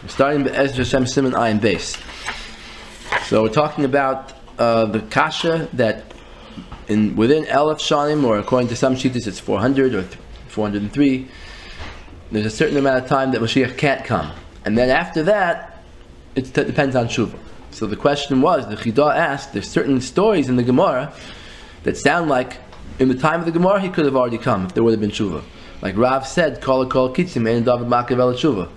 Starting with Ezra Shem Siman Ayin base. So we're talking about the kasha that within Elef Shanim, or according to some shittas it's 400 or 403, there's a certain amount of time that Mashiach can't come. And then after that, it depends on Shuvah. So the question was, the Chidah asked, there's certain stories in the Gemara that sound like in the time of the Gemara he could have already come if there would have been Shuvah. Like Rav said, Kol Kitzim, Ein David Makav El Shuvah.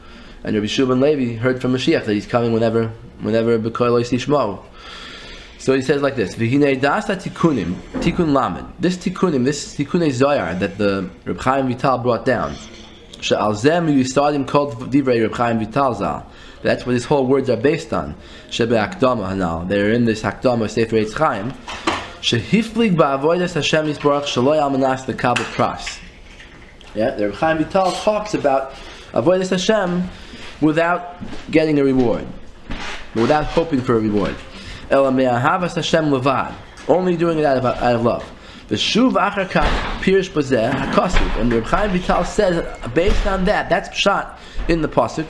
And Rabbi Shubin Levi heard from Mashiach that he's coming whenever B'Kol Lo Yishma'u. So he says like this: V'hinei dasa tikunim, tikun lamed. This tikunei zoyar that the Reb Chaim Vital brought down. She'al zem yisadim kol divrei Reb Chaim Vital zal. That's what his whole words are based on. Shebe hakdama hanal. They're in this hakdama Sefer Eitz Chaim. Shehiflig ba'avodas Hashem Yisborach shelo yalmanas lekabel pras. Yeah, the Reb Chaim Vital talks about avodas Hashem without getting a reward, without hoping for a reward. Ela me'ahavas Hashem levad, only doing it out of love. The shuv achar kach pirish bazeh hakasuv, and Reb Chaim Vital says based on that, that's pshat in the pasuk.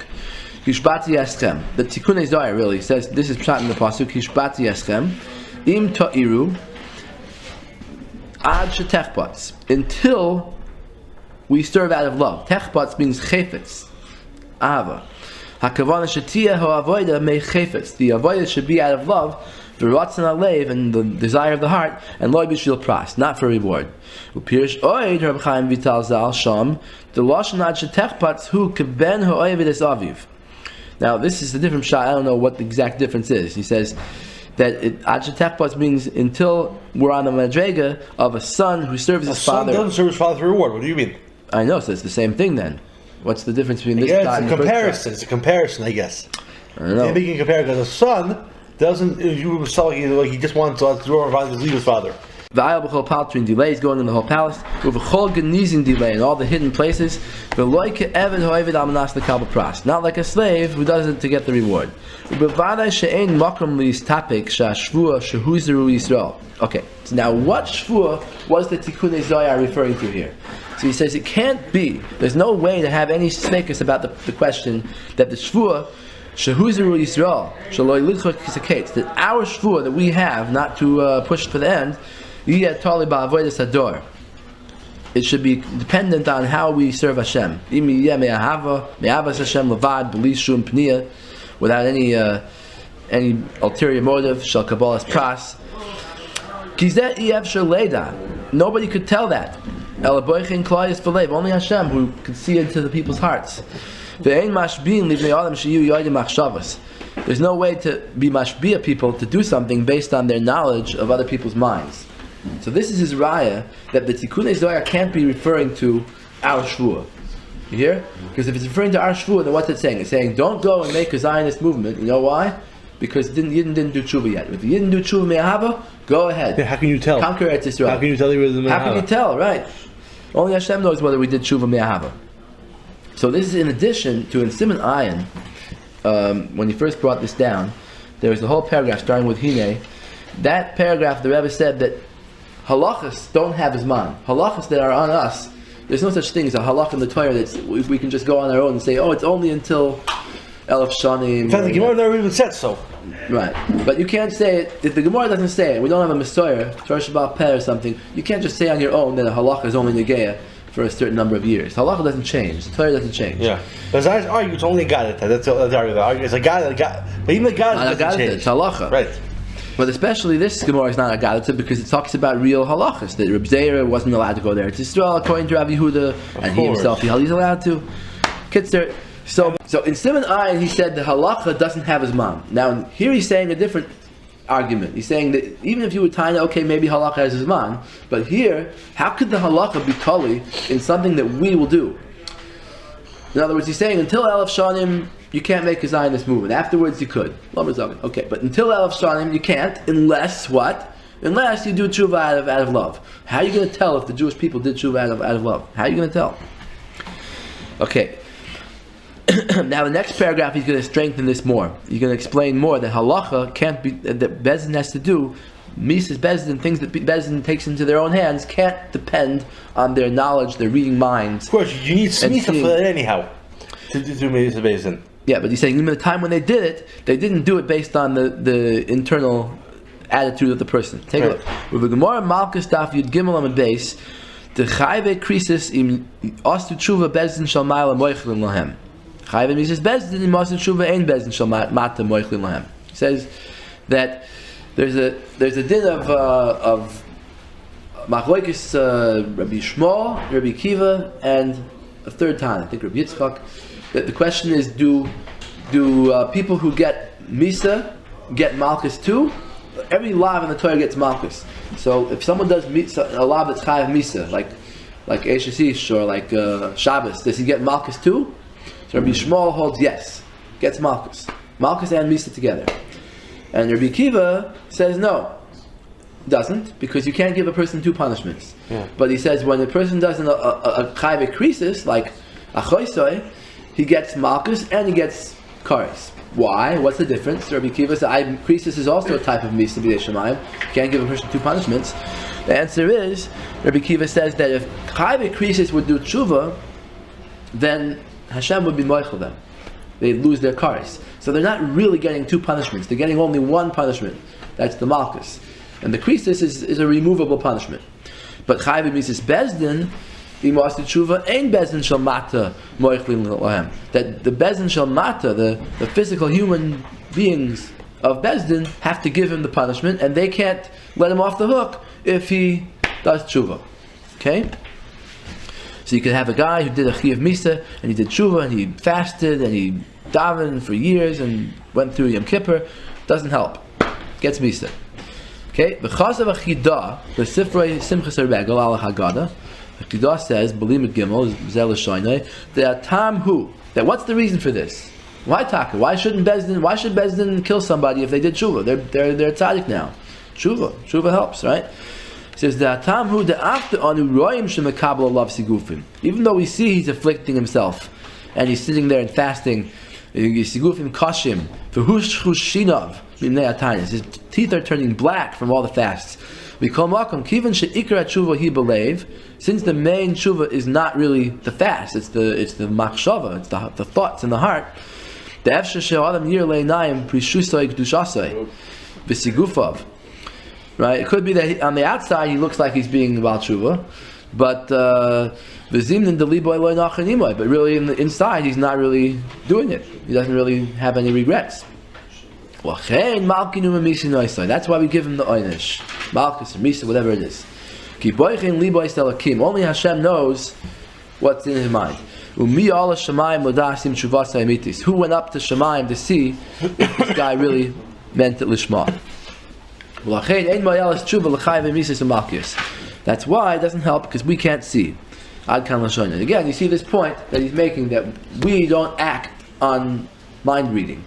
Hishbati eschem. The Tikunei Zohar really says this is pshat in the pasuk. Hishbati eschem im ta'iru ad shetechbats, until we serve out of love. Techbats means chefetz, ahava. Hakavana shetiyah ho'avoida mei chefetz. The avoida should be out of love, the ratzon alev, and the desire of the heart, and lo b'shvil pras, not for reward. Upirish oid Reb Chaim Vital zal sham the lashon ad shetechbats hu keben ho'ovid es aviv. Now this is a different shot. I don't know what the exact difference is. He says that ad shetechbats means until we're on the madrega of a son who serves his father. A son doesn't serve his father for reward. What do you mean? I know, so it's the same thing then. What's the difference between this shot and the first shot? It's a comparison, I guess. I don't know. Making a comparison, because a son doesn't. You saw like he just wants to leave his father. Vayoel b'chol paltrin, delays going in the whole palace. With a chol genizin delay in all the hidden places. V'loi ke'eved ho'eved almanas lekabel pras, not like a slave who does it to get the reward. U'bevadai she'ein makom li'istapek sha'shvua shehuzeru Yisrael. Okay, so now what shvua was the Tikunei Zohar referring to here? So he says it can't be, there's no way to have any sneakers about the question that the shvua shehuzeru Yisrael shaloi lidchot kisakates, that our shvua that we have, not to push for the end, it should be dependent on how we serve Hashem. Without any ulterior motive. Nobody could tell that. Only Hashem who could see into the people's hearts. There's no way to be mashbiya people to do something based on their knowledge of other people's minds. So this is his raya that the Tikunei Zohar can't be referring to our shvua. You hear? Because if it's referring to our shvua, then what's it saying? It's saying don't go and make a Zionist movement. You know why? Because Yidden didn't do tshuva yet. If the Yidden do tshuva me'ahava, go ahead. Yeah, how can you tell? Conquer Eretz Yisrael. How can you tell he was the me'ahava? How can you tell? Right. Only Hashem knows whether we did tshuva me'ahava. So this is in addition to in Siman Ayin, when he first brought this down, there was a whole paragraph starting with Hine. That paragraph, the Rebbe said that halachas don't have Zman. Halachas that are on us, there's no such thing as a halach in the Torah that we can just go on our own and say, oh, it's only until Elef Shanim. In fact, the Gemara never even said so. Right. But you can't say it, if the Gemara doesn't say it, we don't have a Messiah, Torah Shabbat Peh or something, you can't just say on your own that a halach is only Negeya for a certain number of years. Halacha doesn't change. The Torah doesn't change. Yeah. But as I argue, it's only a God. That's argument. It's a God. But even the God doesn't change. It's halacha. Right. But especially this Gemara is not a Galata because it talks about real halachas. That Reb Zeira wasn't allowed to go there. It's Israel according to Rabbi Yehuda, and he himself, he's allowed to. Kitzer. So in Siman Ayin, he said the halacha doesn't have his mom. Now here he's saying a different argument. He's saying that even if you were tying, okay, maybe halacha has his mom, but here, how could the halacha be tali in something that we will do? In other words, he's saying until Elef Shanim, you can't make a Zionist movement. Afterwards, you could. Okay, but until Elef Shanim, you can't, unless what? Unless you do tshuva out of love. How are you going to tell if the Jewish people did tshuva out of love? How are you going to tell? Okay. Now the next paragraph, he's going to strengthen this more. He's going to explain more that halacha can't be, that Bezdin has to do, Mises Bezdin, things that Bezdin takes into their own hands, can't depend on their knowledge, their reading minds. Of course, you need Smitha for that anyhow, to do Mises Bezdin. Yeah, but he's saying even the time when they did it, they didn't do it based on the internal attitude of the person. Take a look. With the Gemara Malkus Daf Yud Gimel on the base, the Chayve Krisis im Ostu Tshuva Bezdin Shal Ma'ala Moichlin Lahem. Chayve Mises Bezdin im Ostu Tshuva Ein Bezdin Shal Mata Moichlin Lahem. He says that there's a din of Machloikis Rabbi Shmuel, Rabbi Kiva, and a third time, I think Rabbi Yitzchak. The question is, do people who get Misa get Malchus too? Every lav in the Torah gets Malchus. So if someone does a lav that's Chayav Misa, like Eish Ish or like Shabbos, does he get Malchus too? So Rabbi Shmuel holds yes, gets Malchus. Malchus and Misa together. And Rabbi Kiva says no, doesn't, because you can't give a person two punishments. Yeah. But he says when a person does a Chayav Krisis, like a Choisoi, he gets Malchus and he gets Kares. Why? What's the difference? Rabbi Kiva says, Krisis is also a type of Misa B'dei Shemayim. You can't give a person two punishments. The answer is, Rabbi Kiva says that if Chayve Krisis would do tshuva, then Hashem would be moichel them. They'd lose their Kares. So they're not really getting two punishments. They're getting only one punishment. That's the Malchus. And the Krisis is a removable punishment. But Chayve Mises Bezdin, that the Bezdin Shal Mata, the physical human beings of Bezdin, have to give him the punishment, and they can't let him off the hook if he does tshuva. Okay? So you could have a guy who did a Chiyav Misa, and he did tshuva, and he fasted, and he davened for years, and went through Yom Kippur. Doesn't help. Gets Misa. Okay? V'chazav Achida, the Sifrei Simchas HaRegel Al Haggadah, Haggadah says, Belimit Gimel, Zel Shainai, that what's the reason for this? Why taka? Why should Bezdin kill somebody if they did tshuva? They're tzaddik now. Tshuva helps, right? He says that Tamhu the after anu roim shemekabel love sigufim. Even though we see he's afflicting himself and he's sitting there and fasting, sigufim kashim v'hushinav b'nei ataynis. His teeth are turning black from all the fasts. We call makom kivan sheikra tshuva he believe. Since the main tshuva is not really the fast, it's the machshava, it's the thoughts in the heart. The efshe she'adam yir leinayim prishusay kdushasay v'sigufav. Right? It could be that on the outside he looks like he's being Baal Tshuva, but v'zimnin deliboy loy nachanimoy. But really, inside he's not really doing it. He doesn't really have any regrets. That's why we give him the oynish, Malchus or Misa, whatever it is. Only Hashem knows what's in his mind. Who went up to Shemaim to see if this guy really meant it lishma. That's why it doesn't help, because we can't see. And again, you see this point that he's making, that we don't act on mind reading.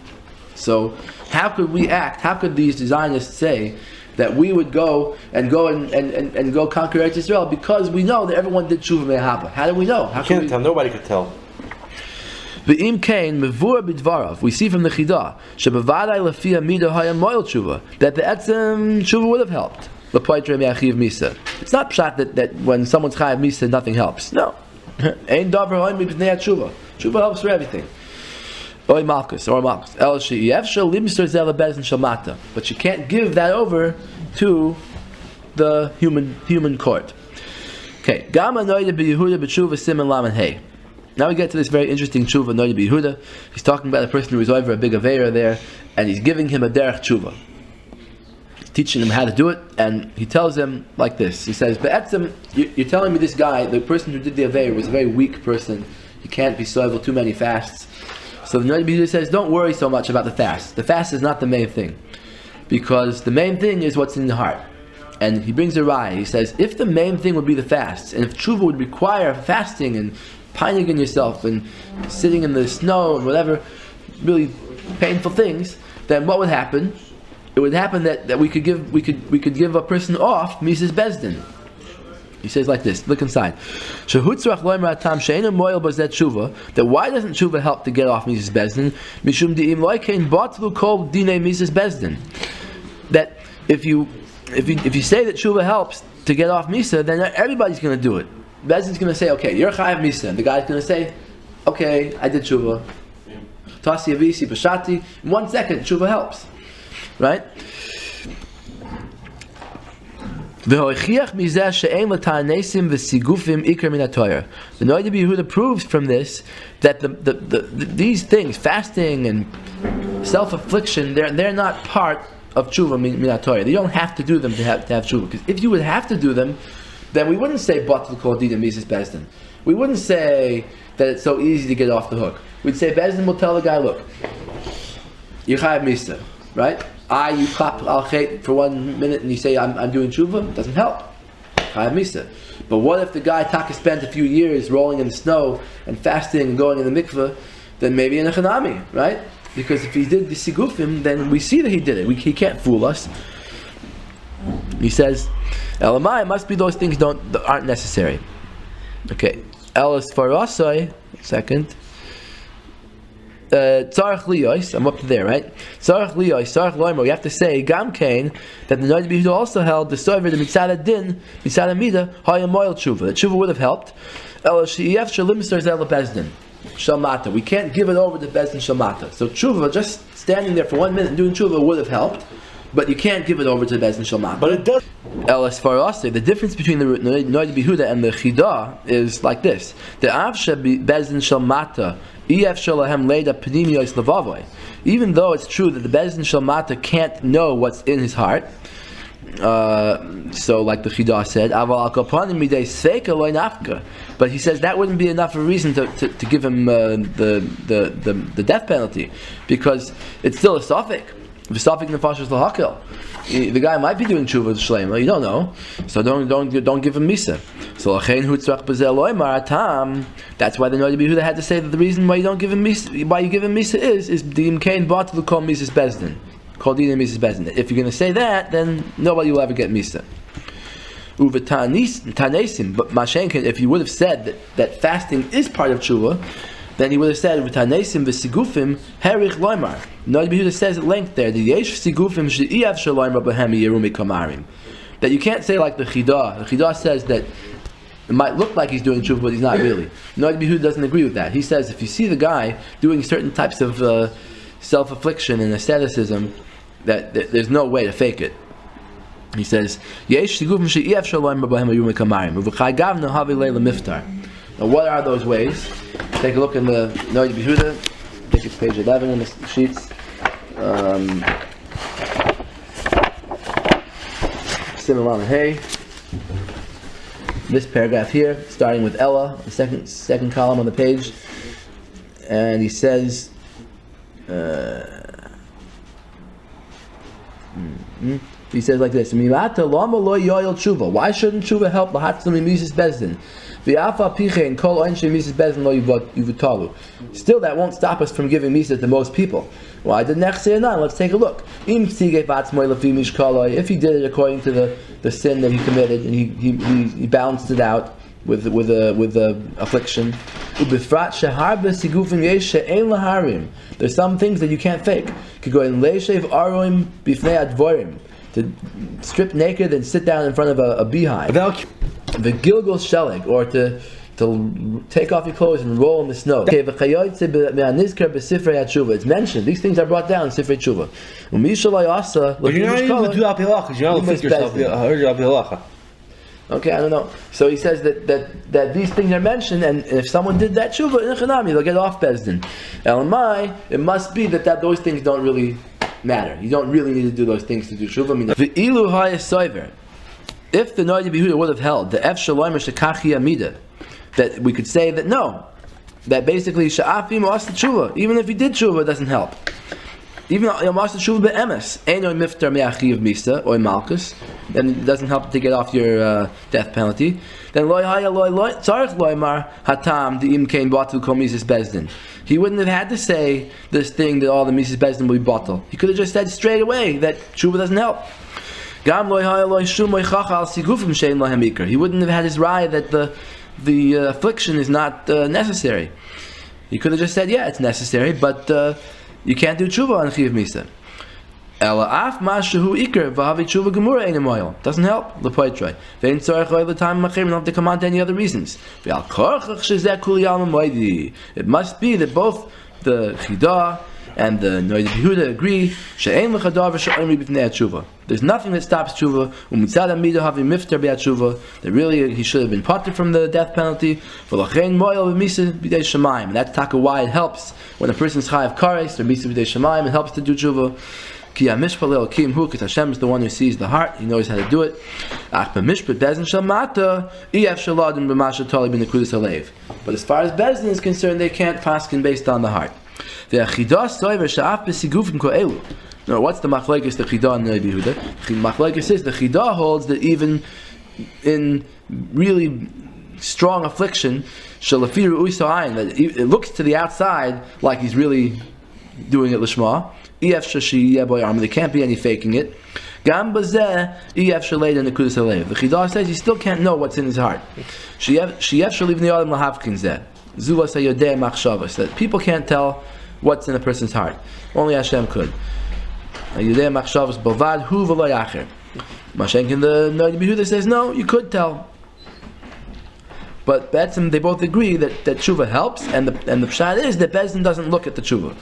So how could we act? How could these Zionists say that we would go and go conquer Eretz Israel, because we know that everyone did tshuva me'ahava? How do we know? How can't tell. Nobody could tell. Ve'im kain mevur b'dvarav. We see from the Chidah shebavadai lefia mida hayam moil tshuva, that the etzem tshuva would have helped. L'poitre me'achiv misa. It's not pshat that when someone's chayav misa nothing helps. No. Ein davar hoy mibnei tshuva. Tshuva helps for everything. Or Malchus. But you can't give that over to the human court. Okay. Now we get to this very interesting tshuva, Noida B'Yehuda. He's talking about a person who is over a big aveira there, and he's giving him a derech tshuva. He's teaching him how to do it, and he tells him like this. He says, "Be'etzem, you're telling me this guy, the person who did the aveira, was a very weak person. He can't be soivel too many fasts." So the Noida B'Yehuda says, don't worry so much about the fast. The fast is not the main thing, because the main thing is what's in the heart. And he brings a raya. He says, if the main thing would be the fasts, and if tshuva would require fasting and pining in yourself and sitting in the snow and whatever really painful things, then what would happen? It would happen that we could give a person off Mises Bezdin. He says like this, look inside. That why doesn't tshuva help to get off Mises Bezdin? That if you say that tshuva helps to get off Misa, then everybody's going to do it. Bezdin's going to say, okay, you're chayav Misa, and the guy's going to say, okay, I did tshuva. Tasi avisi b'shati. In 1 second, tshuva helps, right? The Noida Yehuda proves from this that these things, fasting and self-affliction, they're not part of tshuva min Torah. You don't have to do them to have tshuva. Because if you would have to do them, then we wouldn't say batul kol dina mises bezdin. We wouldn't say that it's so easy to get off the hook. We'd say bezdin will tell the guy, look, you chayav misa, right? You clap al chet for 1 minute and you say I'm doing tshuva, doesn't help. Chayav misa. But what if the guy Taka spent a few years rolling in the snow and fasting and going in the mikveh? Then maybe in a chanami, right? Because if he did the sigufim, then we see that he did it. He can't fool us. He says, "Elamai must be those things aren't necessary." Okay, Elas farasai. Second. Tzarech liyos. I'm up to there, right? Tzarech liyos, tzarech loimer. We have to say gam kain that the Noida Yehuda also held the sover the mitzad din, mitzad mida hayam moil tshuva. The tshuva would have helped. Elas she'ef shalim ser zel bezdin. Shalmata. We can't give it over to Bezdin Shalmata. So tshuva, just standing there for 1 minute and doing tshuva would have helped, but you can't give it over to Bezdin Shalmata. But it does. Elas farase. The difference between the Noida Yehuda and the Chida is like this: the avshe Bezdin Shalmata ef shalahem leida pnimiyos levavoy. Even though it's true that the Bezdin Shalmata can't know what's in his heart. So like the Chida said, but he says that wouldn't be enough of a reason to give him the death penalty, because it's still a suffix. The guy might be doing tshuva shleima, you don't know, so don't give him misa. So that's why the Noida Yehuda had to say that the reason why you don't give him misa, why you give him misa is the imkain batul kol misas bezdin. If you're going to say that, then nobody will ever get misa. But Mashenkin, if you would have said that fasting is part of tshuva, then he would have said v'tanesim v'sigufim herich loymar. Noida Yehuda says at length there the yesh sigufim she'iyav shaloymar b'hem yerumi kamarim. That you can't say like the Chida. The Chida says that it might look like he's doing tshuva, but he's not really. Noida Yehuda doesn't agree with that. He says if you see the guy doing certain types of self-affliction and asceticism, that there's no way to fake it. He says, "Yesh sigufim she'ef shalom b'hem ayum kamarim u'v'chaygav nahavi leila miftar." Now, what are those ways? Take a look in the Noida Yehuda. I think it's page 11 in the sheets. Siman hey. This paragraph here, starting with Ella, the second column on the page, and he says. He says like this: why shouldn't tshuva help Still, that won't stop us from giving misa to most people. Why did Nech say none? Let's take a look. If he did it according to the sin that he committed, and he balanced it out with affliction. There's some things that you can't fake. To strip naked and sit down in front of a beehive. The Gilgal Shelig, or to take off your clothes and roll in the snow. It's mentioned. These things are brought down in Sifrei Tshuva. But you're not even do Apilach because you don't fit yourself. Okay, I don't know. So he says that these things are mentioned, and if someone did that tshuva in a chanami, they'll get off bezdin. Elamai, it must be that those things don't really matter. You don't really need to do those things to do tshuva. If the Noida Yehuda would have held the F Shalomer Shekachi Amida, that we could say that no, that basically Sha'afim Ma'as Tshuva, even if he did tshuva, it doesn't help. Even Ma'as Tshuva be'emes, Eino Miftar Me'achi of Misa or Malchus, then it doesn't help to get off your death penalty. Then Loi Haya Loi Tzarech Loimar Hatam the Imkain Batul Kol Mises Bezdin. He wouldn't have had to say this thing that all the Mises Bezdin will be batul. He could have just said straight away that tshuva doesn't help. He wouldn't have had his raya that the affliction is not necessary. He could have just said, yeah, it's necessary, but you can't do tshuva on Chiyav Misa. Doesn't help. Don't have to come on to any other reasons. It must be that both the Chidah and the Noid Yehuda agree she'ein l'chadav she'oimri b'fnei tshuva. There's nothing that stops tshuva. U'mitzad hamidah havi miftar b'at tshuva. That really he should have been parted from the death penalty. V'lachein mo'el v'misa b'dei shemayim. And that's taka why it helps when a person's chayav kares or misa b'dei shemayim. It helps to do tshuva. Ki hamishpalel kim hu, because Hashem is the one who sees the heart. He knows how to do it. Ach b'mishpat bezin shalmata iyaf shaladim b'masha tali b'nekudas halev. But as far as bezin is concerned, they can't paskin based on the heart. No, what's the machlekes the Chidah and the Yehuda? The machlekes is the Chidah holds that even in really strong affliction, that it looks to the outside like he's really doing it lishma. There can't be any faking it. The Chidah says you still can't know what's in his heart. That people can't tell what's in a person's heart. Only Hashem could. Mashenkin, the Noid Yehuda says no, you could tell. But Betzim, they both agree that tshuva helps, and the pshat is that Bezdin doesn't look at the tshuva.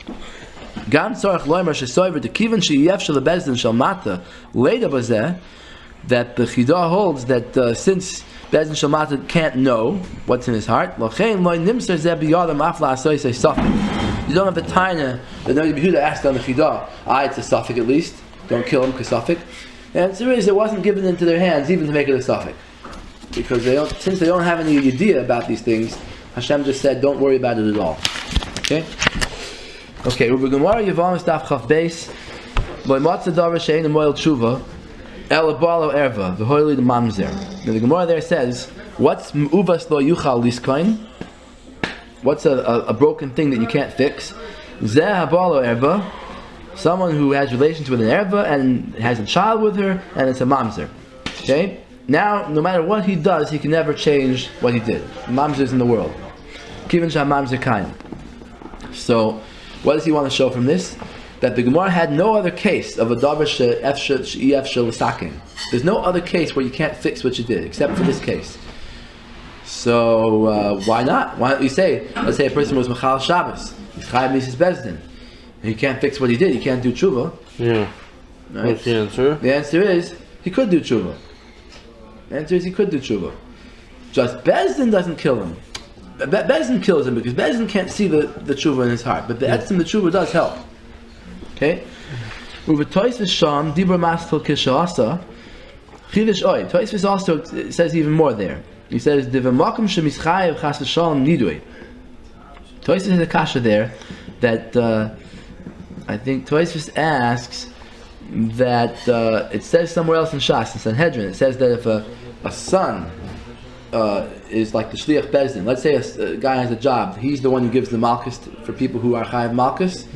Gam tzorach loimer shesoiver to kivan sheyef shel Bezdin shel mata later bazeh, that the Chidah holds that since Bezdin shel mata can't know what's in his heart, lochein loy nimser zeh biyadam afla asoy say safik. You don't have the taina. The Noid Yehuda asked on the Chidah, it's a suffix at least. Don't kill him, because suffix. The answer is it wasn't given into their hands even to make it a suffix, because since they don't have any idea about these things, Hashem just said, don't worry about it at all. Okay. Uber Gemara Yevamos Daf Chaf Beis Lo Matzah Davar She'ein Moel Tshuva El Balo Erva V'Hoili the Mamzer. Now the Gemara there says, what's Uvas Lo Yuchal Liskoin? What's a broken thing that you can't fix? Zeh habalo erva, someone who has relations with an erva and has a child with her, and it's a mamzer. Okay? Now, no matter what he does, he can never change what he did. Mamzers in the world. Kivin shah mamzer kaim. So, what does he want to show from this? That the Gemara had no other case of a davar she'ef shel sakin. There's no other case where you can't fix what you did, except for this case. So why not? Why don't you say, let's say a person was Mechal Shabbos, he's Chayav Mises Bezdin, he can't fix what he did, he can't do tshuva. Yeah. Right? What's the answer? The answer is, he could do tshuva. The answer is, he could do tshuva. Just Bezdin doesn't kill him. Bezdin kills him because Bezdin can't see the tshuva in his heart, but the etzim, the tshuva does help. Okay? Toisvis Sham, Dibra Mastel Kishasa, Chivish Oy. Toisvis also says even more there. He says, "Divamakum shemischayev chas v'shalom nidui." Toisvis has a kasha there that I think Toisvis asks that it says somewhere else in Shas, in Sanhedrin, it says that if a son is like the shliach bezdin, let's say a guy has a job, he's the one who gives the malchus for people who are chayav malchus,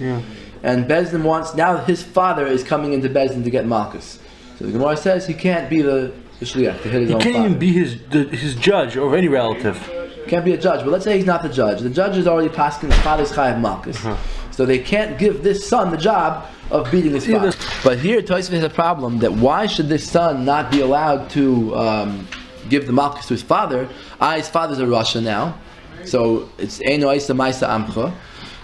and bezdin wants, now his father is coming into bezdin to get malchus. So the Gemara says he can't be the shliach to hit his own father. He can't even be his judge or any relative. Can't be a judge, but let's say he's not the judge. The judge is already passing the father's chayav malchus, so they can't give this son the job of beating his father. But here Tosfos has a problem that why should this son not be allowed to give the malchus to his father? His father's a Rasha now, so it's Eino Isa Maisa Amcha,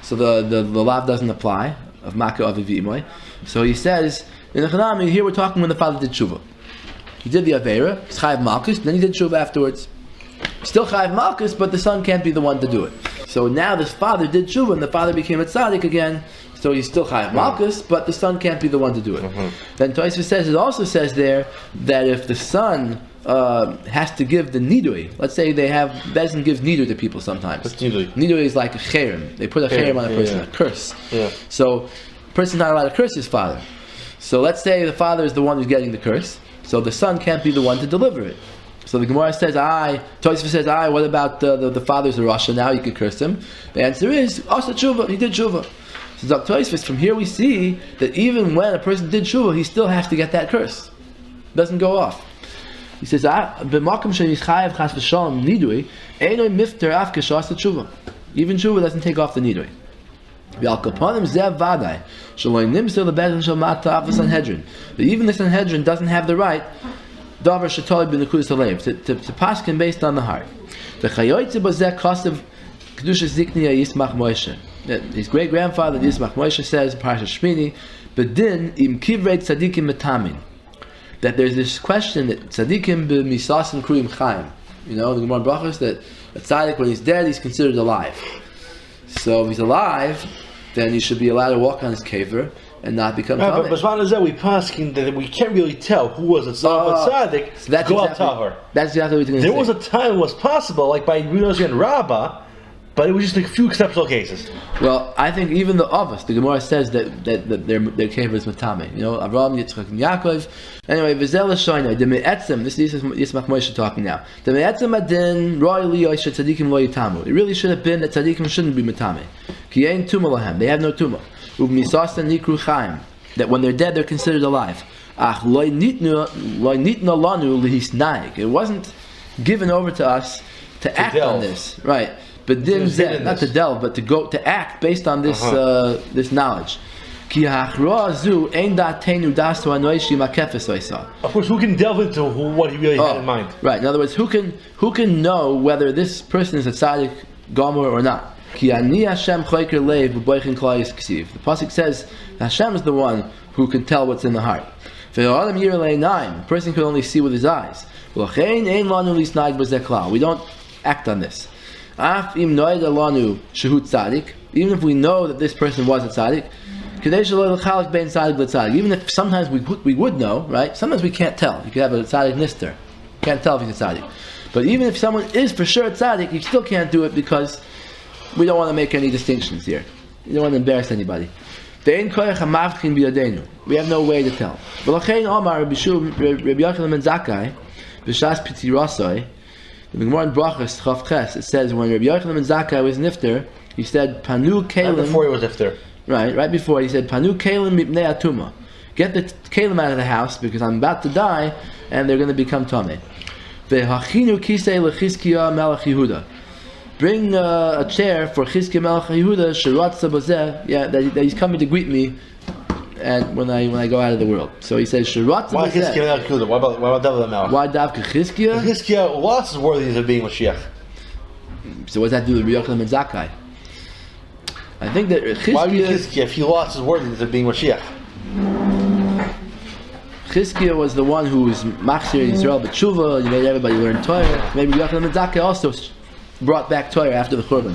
so the lav doesn't apply of Maka Aviv Imoy. So he says in the Chanami here we're talking when the father did tshuva. He did the Aveira, he's chayav malchus, then he did tshuva afterwards. Still chayav malchus, but the son can't be the one to do it. So now this father did tshuva, and the father became a tzaddik again. So he's still chayav malchus, but the son can't be the one to do it. Then Tosfos says, it also says there that if the son has to give the nidui, let's say they have Bezdin gives nidui to people sometimes. What's nidui? Nidui is like a cherem. They put a cherem on a person, a curse. Yeah. So the person's not allowed to curse his father. So let's say the father is the one who's getting the curse, so the son can't be the one to deliver it. So the Gemara says, Tosfos says, what about the father's a Rasha, now you can curse him? The answer is, Asa tshuva, he did tshuva. So Dr. Tosfos, from here we see that even when a person did tshuva, he still has to get that curse. It doesn't go off. He says, "B'makom she'yichayev chas v'shalom nidui, einoi mifter af k'shas tshuva." Even tshuva doesn't take off the nidui. V'al kapanim zev vadai shaloi nimser lebezin shel mata af Sanhedrin. But even the Sanhedrin doesn't have the right davar shetoli b'nekudas halev to paskin based on the heart. The chayoytze b'zeh kasev kedushas zikniya yismach Moshe. that his great grandfather Yismach Moshe says, Parsha Shmini, Bedin im kivrei tzadikim metamin. That there's this question that tzadikim b'misasim kruyim chaim. You know, the Gemara Brachos that a tzaddik when he's dead he's considered alive. So if he's alive, then he should be allowed to walk on his kever and not become tamei. But as we passing that we can't really tell who was a tzaddik. So that's exactly what he's going to say. There was a time it was possible, like by Yirmiyahu and Rabbi, but it was just a few exceptional cases. Well, I think even the Avos, the Gemara says that their kever is matame. You know, Avraham, Yitzchak, and Yaakov. Anyway, Vizel Shoinai, the Me'etzim. This is Yismach Moshe talking now. The Me'etzim adin royally oisha tzadikim lo yitamu. It really should have been that tzadikim shouldn't be matame. Ki ein tuma lahem. They have no tuma. Uv'misastan nikru chaim. That when they're dead, they're considered alive. Ach loy nitna lanu lihisnaik. It wasn't given over to us to act on this, right? But not to delve, but to act based on this this knowledge. Of course, who can delve into what he really had in mind? Right. In other words, who can know whether this person is a tzaddik gomer or not? The pasuk says Hashem is the one who can tell what's in the heart. A person can only see with his eyes. We don't act on this. Even if we know that this person was a tzaddik, even if sometimes we would know, right? Sometimes we can't tell. You could have a tzaddik nister, can't tell if he's a tzaddik. But even if someone is for sure a tzaddik, you still can't do it because we don't want to make any distinctions here. You don't want to embarrass anybody. We have no way to tell. In the Gemara in Brachos, Chav Ches, it says when Rabbi Yochanan ben Zakkai was nifter, he said, Panu Kalim. Right before he was nifter. Right before he said, Panu Kalim mipnei atuma. Get the Kalim out of the house because I'm about to die and they're going to become tamei. Vehachinu kisei lechizkiya melech Yehuda. Bring a chair for Chizkiya melech Yehuda, sheratza bozeh, that he's coming to greet me. And when I go out of the world, so he says Shirat. Why Chizkiya? What about David Melech? Why Davka Chizkiya? Chizkiya lots is worthy of being Mashiach. So what does that do with Rabbi Yochanan ben Zakkai? I think that Chizkiya. Why Chizkiya if he lots is worthy of being Mashiach? Chizkiya was the one who was Machzir in Israel b'tshuva. He made everybody learn Torah. Maybe Rabbi Yochanan ben Zakkai also brought back Torah after the Churban.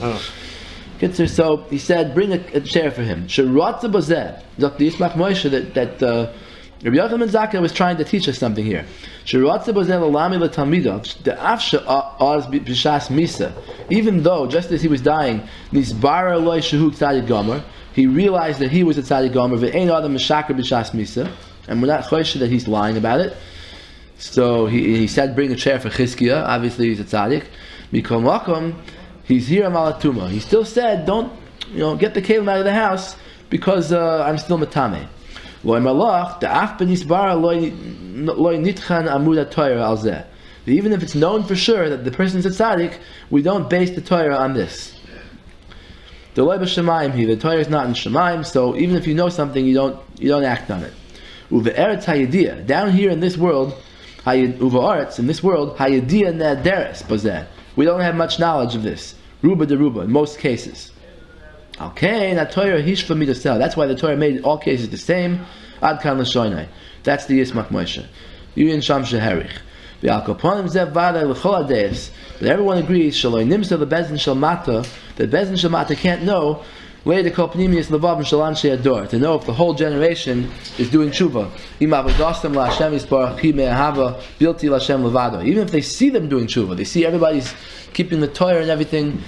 So he said, bring a chair for him. Sheratza bozeh. Dr. Yismach Moshe that Rabbi Yochanan ben Zakkai was trying to teach us something here. Sheratza bozeh l'lami l'talmidav de'af she'az b'shas misa. Even though, just as he was dying, nisbara loy shehu tzaddik gomer, he realized that he was a tzaddik gomer ve'ein adam mishaker b'shas misa, and we're not chosh that he's lying about it. So he said, bring a chair for Chizkiya. Obviously, he's a tzaddik. Mikol makom. He's here amalatuma. He still said, don't get the kelim out of the house because I'm still matame. Loy malach de'af benisbara loy nitchan amud haTorah al zeh. Even if it's known for sure that the person is a tzaddik, we don't base the Torah on this. The loy b'shamayim the Torah is not in shamayim, so even if you know something, you don't act on it. Uve'eretz hayediyah, down here in this world, uve'aretz in this world, hayediyah nederes b'zeh. We don't have much knowledge of this. Ruba de Ruba, in most cases. Okay, na Torah hishva midasel. That's why the Torah made all cases the same. Ad kan l'shoinai. That's the Yismach Moshe. Yuyin sham sheherich. V'al koponim zev v'adai l'chol adeis. But everyone agrees, shaloi nimsa l'bezin shel mata, that bezin shel mata can't know, later kopnimius levavim shalan she'ador, to know if the whole generation is doing tshuva. Im avodastem la'Hashem yisparach hi me'ahava bilti la'Hashem levado. Even if they see them doing tshuva, they see everybody's keeping the Torah and everything,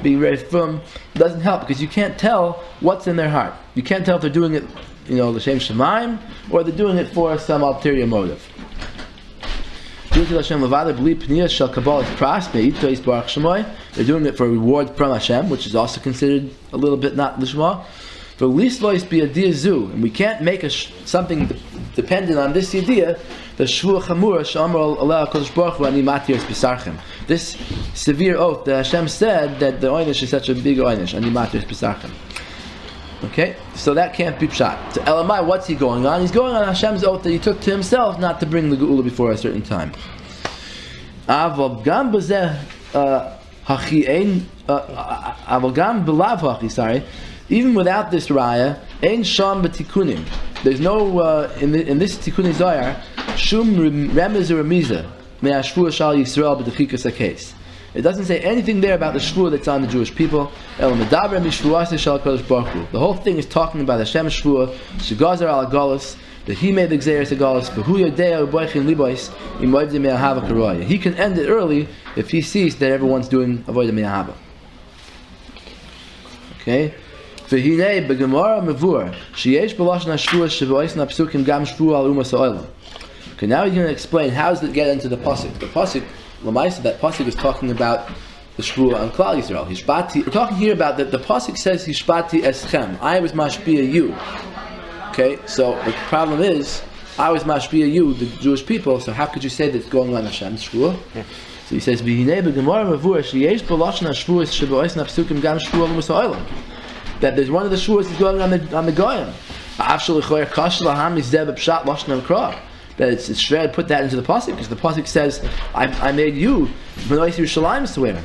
being very firm, doesn't help because you can't tell what's in their heart. You can't tell if they're doing it, l'shem shemaim, or they're doing it for some ulterior motive. They're doing it for reward from Hashem, which is also considered a little bit not lishma. For least lois be a diazu, and we can't make something dependent on this idea. The shvuah chamura shamar aleh Kodesh Baruch Hu ani matir pisarchem. This severe oath that Hashem said that the oynish is such a big oynish ani matir pisarchem. Okay, so that can't be pshat. So Elamai, what's he going on? He's going on Hashem's oath that he took to himself not to bring the geula before a certain time. Avav gam b'zeh Hachi ein avalgam belav hachi. Sorry, even without this raya, ein sham betikunim. There's no in this tikkun zohar shum remez or remiza me'ashvua shal Yisrael b'dechikas hakes. It doesn't say anything there about the shvua that's on the Jewish people. The whole thing is talking about Hashem shvua, shegazar al galus, that He made the gzeres galus. He can end it early if He sees that everyone's doing avodah me'ahava. Okay. Okay, now you're going to explain how does it get into the pasuk. The pasuk, Lamaisa, that pasuk is talking about the shvua on Klal Yisrael. We're talking here about that the pasuk says Hishbati eschem. I was mashpia you. Okay, so the problem is I was mashpia you, the Jewish people. So how could you say that it's going on Hashem's shvua? Yeah. So he says that there's one of the shvuos is going on the goyim. That it's fair to put that into the pasuk because the pasuk says, "I made you b'nois Yerushalayim to wear."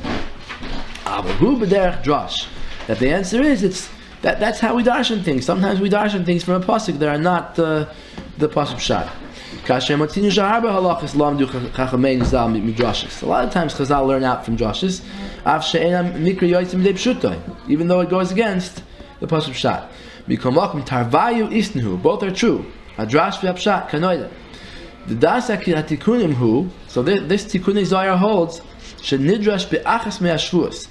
That the answer is that's how we darshan things. Sometimes we darshan things from a pasuk that are not the pasuk shot. A lot of times Chazal learn out from drashes, even though it goes against the pasuk shot. Both are true. The dasak hatikunim hu. So this tikkun zohar holds shenidrash be'achas me'ashvuos,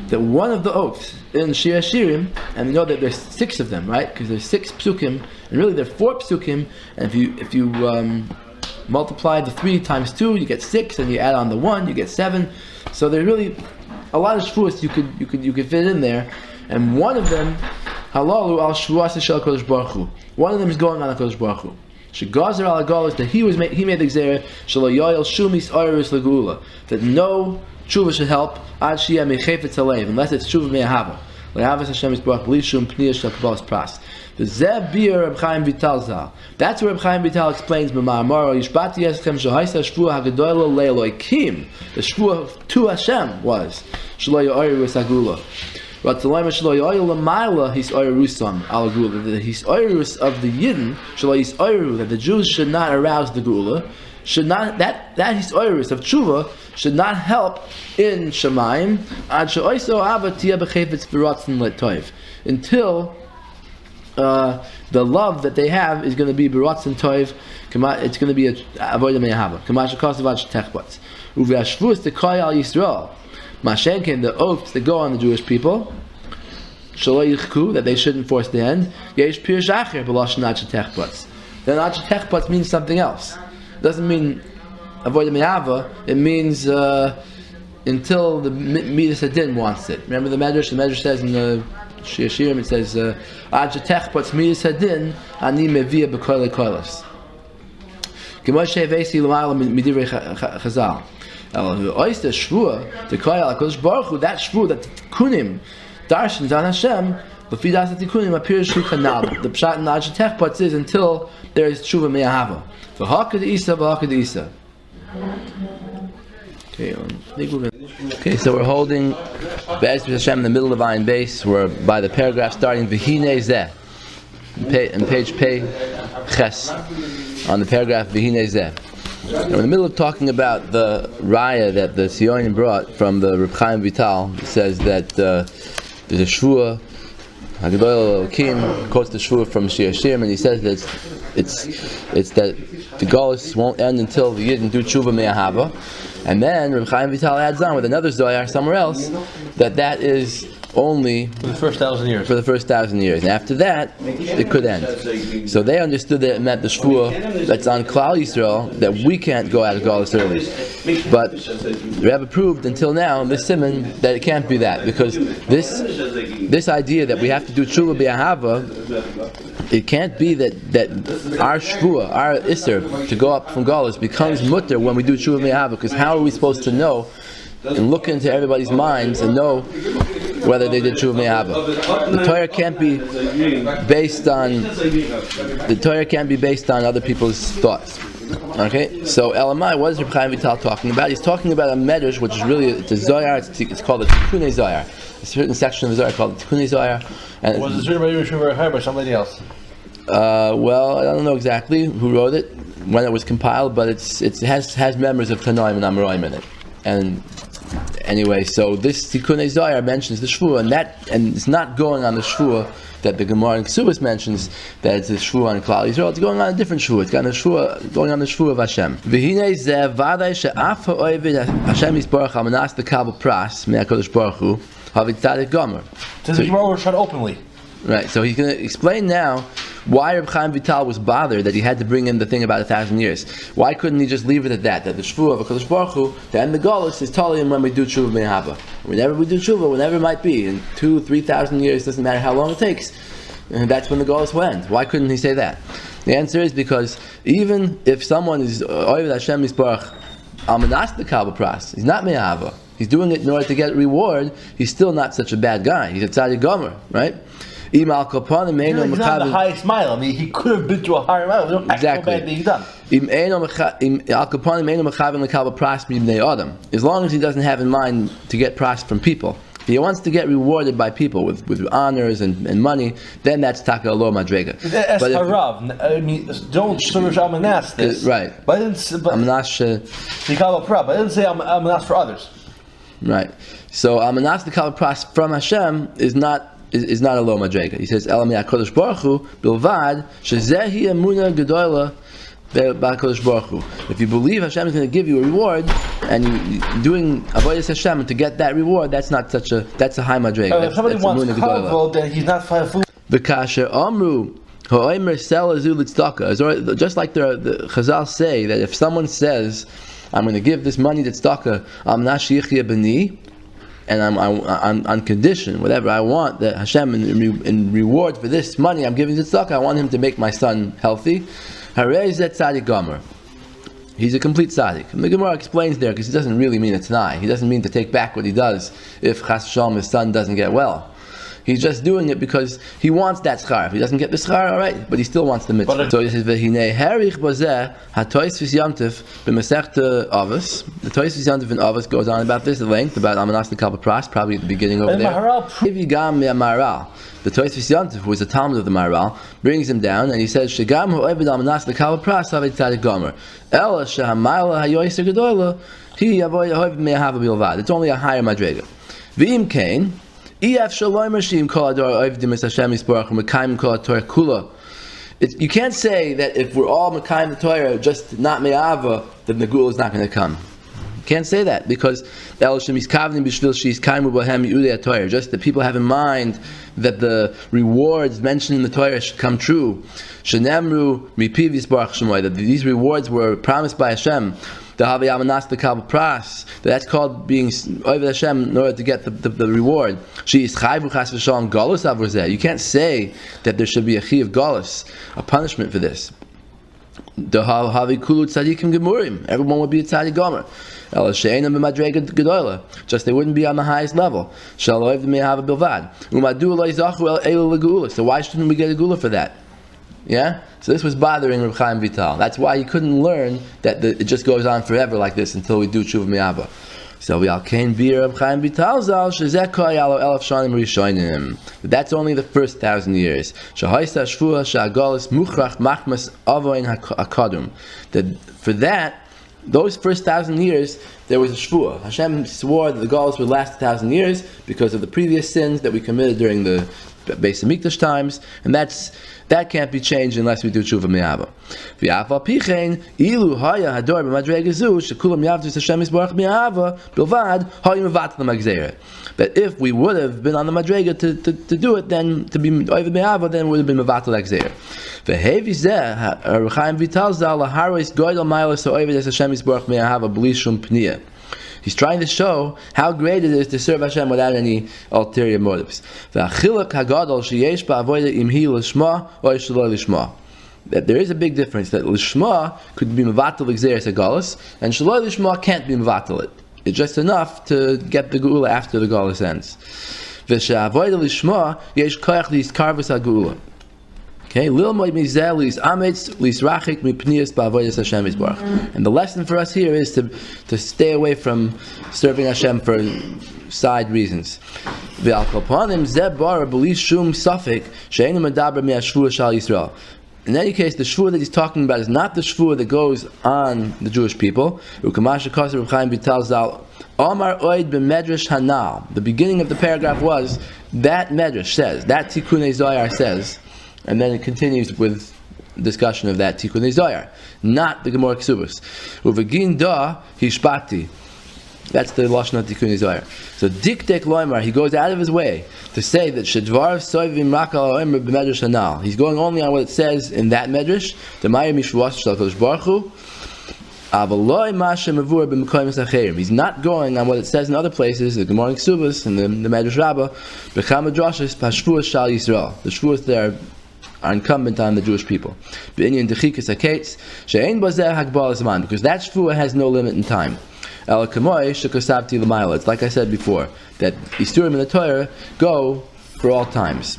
that one of the oaths in Shir Shirim, and you know that there's 6 of them, right? Because there's 6 psukim, and really there are 4 psukim, and if you multiply the 3 times 2, you get 6, and you add on the 1, you get 7. So there's really a lot of shvuos you could fit in there, and one of them, halalu al shvuas shel Kodesh Baruch Hu. One of them is going on Kodesh Baruch Hu. Shegazer al galus, that he made the gzera shelo yoyel shumis oirus legula, that no tshuva should help ad shiyah mechefetz alev, unless it's tshuva me'ahava. Le'avas Hashem yisbarach b'li shum pniyah shel kabbalas pras. The zeh bir Reb Chaim Vital zal. That's where Reb Chaim Vital explains Maamar yishbati eschem shohaisa shvua hagadolo le'eloikim. The shvua to Hashem was shelo yoirus agula. But the Lama shelo yoyel l'mayla his oirusam al gula. His oirus of the Yidden shelo his oiru, that the Jews should not arouse the gula. Should not that his oirus of tshuva should not help in Shemaim ad she'oiso ava tia b'chefetz b'ratzon letoiv, until the love that they have is going to be b'ratzon toiv. It's going to be a avodah me'ahava. Kamash kosav techbats uve'ashvus tekoy al Yisrael. Mashen came the oaths that go on the Jewish people. Shelo yichku, that they shouldn't force the end. Yesh pir shacher b'lashon ad techbats. Then ad techbats means something else. It doesn't mean avodah me'ahava. It means until the midas hadin wants it. Remember the Medrash? The Medrash says in the Shir Shirim, it says ad techbats midas hadin ani mevia b'koyle koylos. K'moshe v'esi l'mayla midivrei Chazal. Oyster shvua to koyal HaKadosh Baruch Hu, that shvua that kunim darshans on Hashem, the fidas tikunim appears shukanal. The pshat in Ad techbats is until there is tshuva me'ahava. For hakad isa v'hakad isa. Okay, so we're holding Be'ez Hashem in the middle of Ayin Beis. We're by the paragraph starting V'hinei zeh, in page Pei Ches, on the paragraph V'hinei zeh. Now, in the middle of talking about the raya that the Sionim brought from the Reb Chaim Vital, it says that there's a shvua, Hagadoil Elokim quotes the shvua from Shir Shirim, and he says that it's that the galus won't end until the Yidden do tshuva me'ahava. And then Reb Chaim Vital adds on with another zohar somewhere else that is only for the first 1,000 years. For the first 1,000 years, and after that, it could end. So they understood that it meant the shvua that's on Klal Yisrael, that we can't go out of galus early. But the Rebbe proved until now, this Siman, that it can't be that, because this idea that we have to do tshuva b'ahava, it can't be that our shvua, our iser, to go up from galus becomes mutter when we do tshuva b'ahava, because how are we supposed to know and look into everybody's minds and know whether they did tshuva me'ahava? The Torah can't be based on other people's thoughts. Okay, so Elamai, what is Reb Chaim Vital talking about? He's talking about a medrash, which is really it's a Zohar. It's called the Tikkun Zohar. A certain section of the Zohar called the Tikkun Zohar. And was it written by Yirmiyahu or by somebody else? Well, I don't know exactly who wrote it, when it was compiled, but it has members of Tanaim and Amoraim in it. And anyway, so this Tikkun Zohar mentions the Shevuos, and it's not going on the Shevuos that the Gemara in Ksubas mentions, that it's a Shevuos on Klal Yisrael. It's going on a different Shevuos. It's going on the Shevuos of Hashem. V'hinei zeh vadai she'af ha'ovid Hashem yisbarach ha'manas dekabel pras me'HaKadosh Baruch Hu havit tzadik gomer. So the Gemara was shut openly. Right, so he's going to explain now why Reb Chaim Vital was bothered that he had to bring in the thing about 1,000 years. Why couldn't he just leave it at that? That the Shevuos of HaKadosh Baruch Hu, to end the Golus, is telling him when we do Tshuva Me'ahava. Whenever we do Tshuva, whenever it might be, in 2,000-3,000 years, doesn't matter how long it takes. And that's when the Golus will end. Why couldn't he say that? The answer is because even if someone is Oiv Hashem Yisbarach Almanas the Kabel Pras, he's not Me'ahava. He's doing it in order to get reward. He's still not such a bad guy. He's a Tzadik Gomer, right? He's not the highest mile. I mean, he could have been to a higher mile. Exactly. As long as he doesn't have in mind to get pras from people. If he wants to get rewarded by people with honors and money, then that's taka lo madrega. But I mean, don't shurish amanas this. Right. But I didn't say amanas for others. Right. So amanas the kala pras from Hashem is not a lo madrega. He says Elam HaKadosh Baruch Hu bilvad shezehi emuna gedola b'HaKadosh Baruch Hu. If you believe Hashem is going to give you a reward, and you're doing avodas Hashem to get that reward, that's a high madrega. If somebody wants kavod, then he's not fool. The kasher amru ha'omer sel azu l'tzedakah. Just like the Chazal say that if someone says, I'm going to give this money to tzedakah, I'm not shichya b'ni, and I'm on condition, whatever I want, that Hashem in reward for this money I'm giving to tzedakah, I want him to make my son healthy. Harei zet tzadik gomer. He's a complete tzaddik. And the Gemara explains there, because he doesn't really mean a t'nai. He doesn't mean to take back what he does if chas v'shalom his son doesn't get well. He's just doing it because he wants that schar. If he doesn't get the schar, all right, but he still wants the mitzvah. So he says, "V'hinei herich bozeh hatois v'syantiv b'mesechta avos." The tois v'syantiv in avos goes on about this at length, about amanas l'kabel pras, probably at the beginning over there. Gam me'amaral. The tois v'syantiv, who is a Talmud of the Maharal, brings him down and he says, "Shegam ho'eved amanas l'kabel pras havei tzadik gomer. Ela shehamayla hayoyser gedola he avoid ho'eved me'ahava bilvad." It's only a higher madrega. V'im kain. You can't say that if we're all Mekayim the Torah, just not Me'ava, then the Gula is not going to come. You can't say that because just the people have in mind that the rewards mentioned in the Torah should come true. That these rewards were promised by Hashem. That's called being over Hashem in order to get the reward. You can't say that there should be a chi of galus, a punishment for this. Everyone would be a tzaddik gomer. Just they wouldn't be on the highest level. So why shouldn't we get a gula for that? Yeah? So this was bothering Reb Chaim Vital. That's why he couldn't learn that it just goes on forever like this until we do Tshuva Me'ahava. So we all came be Reb Chaim Vital zal shezekoy alo elaf shanim rishonim. But that's only the first 1,000 years. Shahaisa shvua sha'agolis muchrach machmas avoin hakadum. That for that, those first 1,000 years, there was a shvua. Hashem swore that the Golos would last 1,000 years because of the previous sins that we committed during the Beis Hamikdash times, and that can't be changed unless we do tshuva me'ava. V'afal pichein ilu haya hador b'madrega zu shekulam yavdus Hashem yisbarach me'ava bilvad haya mevat l'magzera. That if we would have been on the madrega to do it, then to be over me'ava, then it would have been mevat l'magzera. V'hevi zeh Chaim Vital zal laharos goydel ma'alos ha'ovid es Hashem yisbarach me'ava b'li shum pniyah. He's trying to show how great it is to serve Hashem without any ulterior motives. That there is a big difference. That lishma could be mevatel v'gzeres hagalus, and shaloi lishma can't be mevatel it. It's just enough to get the geula after the galus ends. Okay, Lil Moed Mizeh Lis Amitz Lis Rachik Mipnias Ba'avodas Hashem Yisbarach. And the lesson for us here is to stay away from serving Hashem for side reasons. V'al Kopanim Zeh Bar B'li Shum Safik She'enu Medaber Me'ashvua Shal Yisrael. In any case, the shvuah that he's talking about is not the shvuah that goes on the Jewish people. The beginning of the paragraph was that medrash says, that Tikkunei Zohar says, and then it continues with discussion of that Tikkunei Zohar, not the Gemara Ksubos. Uvegin da hishpati. That's the lashon of Tikkunei Zohar. So diktek loymar, he goes out of his way to say that shedvar soivim rakal omer b'medrash hanal. He's going only on what it says in that medrash. The Maya Mishvuos Shel Kodesh Baruch Hu. Avaloi mashe mavur b'mekoyim sacherim. He's not going on what it says in other places, the Gemara Ksubos and the Medrash Rabbah. B'cham madrashos pashvuos shal Yisrael. The shvuos there are incumbent on the Jewish people. B'inyan dechikas haketz she'ein bozeh hagbal zaman, because that shvuah has no limit in time. It's like I said before, that Isurim in the Torah go for all times.